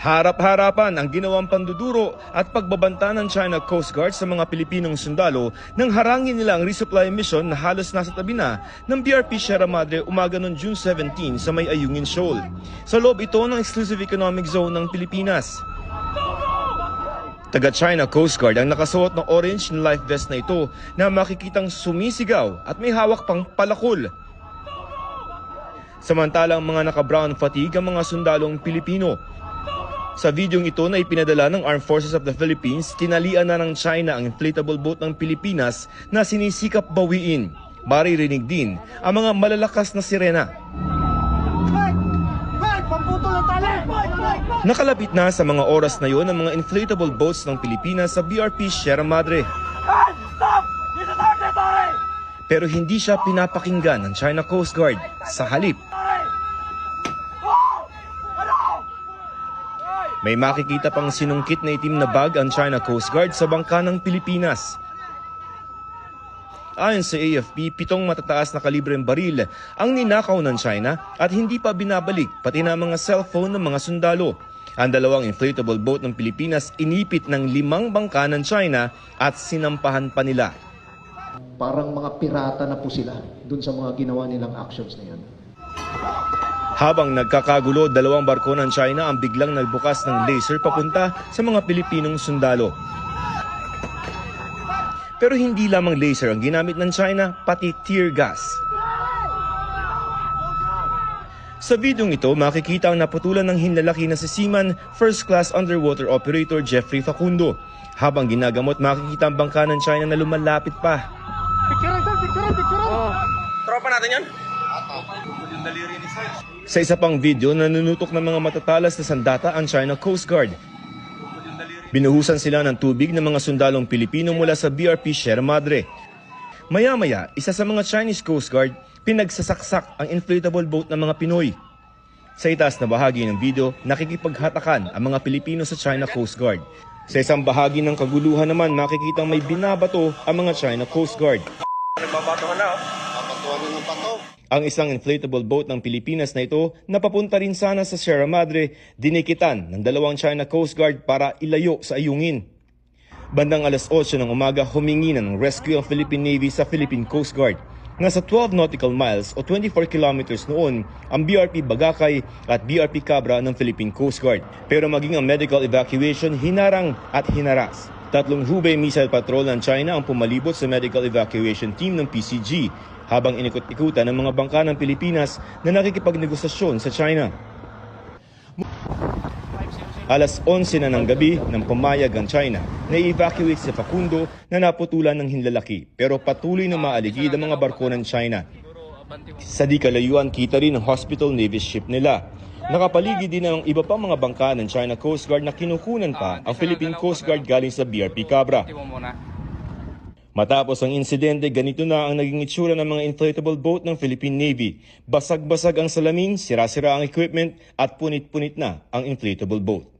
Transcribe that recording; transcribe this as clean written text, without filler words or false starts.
Harap-harapan ang ginawang panduduro at pagbabanta ng China Coast Guard sa mga Pilipinong sundalo nang harangin nila ang resupply mission na halos nasa tabi na ng BRP Sierra Madre umaga noong June 17 sa may Ayungin Shoal. Sa loob ito ng Exclusive Economic Zone ng Pilipinas. Taga-China Coast Guard ang nakasuot ng orange na life vest na ito na makikitang sumisigaw at may hawak pang palakol. Samantalang mga naka-brown fatigue ang mga sundalong Pilipino. Sa videong ito na ipinadala ng Armed Forces of the Philippines, tinalian na ng China ang inflatable boat ng Pilipinas na sinisikap bawiin. Maririnig din ang mga malalakas na sirena. Nakalapit na sa mga oras na yon ang mga inflatable boats ng Pilipinas sa BRP Sierra Madre. Pero hindi siya pinapakinggan ng China Coast Guard. Sa halip, may makikita pang sinungkit na itim na bag ang China Coast Guard sa bangka ng Pilipinas. Ayon sa AFP, 7 matataas na kalibreng baril ang ninakaw ng China at hindi pa binabalik pati na mga cellphone ng mga sundalo. Ang 2 inflatable boat ng Pilipinas inipit ng 5 bangka ng China at sinampahan pa nila. Parang mga pirata na po sila dun sa mga ginawa nilang actions na yan. Habang nagkakagulo, 2 barko ng China ang biglang nagbukas ng laser papunta sa mga Pilipinong sundalo. Pero hindi lamang laser ang ginamit ng China, pati tear gas. Sa videong ito, makikita ang naputulan ng hinlalaki na si Seaman First Class Underwater Operator Jeffrey Facundo. Habang ginagamot, makikita ang bangka ng China na lumalapit pa. Tropa natin yan? Sa isa pang video, nanunutok ng mga matatalas na sandata ang China Coast Guard. Binuhusan sila ng tubig ng mga sundalong Pilipino mula sa BRP Sierra Madre. Maya-maya, isa sa mga Chinese Coast Guard pinagsasaksak ang inflatable boat ng mga Pinoy. Sa itaas na bahagi ng video, nakikipaghatakan ang mga Pilipino sa China Coast Guard. Sa isang bahagi ng kaguluhan naman, makikitang may binabato ang mga China Coast Guard. Nagbabatuhan na, oh. Ang isang inflatable boat ng Pilipinas na ito na papunta rin sana sa Sierra Madre, dinikitan ng 2 China Coast Guard para ilayo sa Ayungin. Bandang alas 8 ng umaga, humingi na ng rescue ang Philippine Navy sa Philippine Coast Guard. Nasa 12 nautical miles o 24 kilometers noon ang BRP Bagakay at BRP Cabra ng Philippine Coast Guard. Pero maging ang medical evacuation, hinarang at hinaras. 3 Hubei missile patrol ng China ang pumalibot sa medical evacuation team ng PCG habang inikot-ikutan ng mga bangka ng Pilipinas na nakikipagnegosasyon sa China. Alas 11 na ng gabi nang pumayag ang China na i-evacuate si Facundo na naputulan ng hinlalaki pero patuloy na maaligid ang mga barko ng China. Sa di kalayuan, kita rin ang Hospital Navy ship nila. Nakapaligid din ang iba pang mga bangka ng China Coast Guard na kinukunan pa ang Philippine Coast Guard galing sa BRP Cabra. Matapos ang insidente, ganito na ang naging itsura ng mga inflatable boat ng Philippine Navy. Basag-basag ang salamin, sira-sira ang equipment at punit-punit na ang inflatable boat.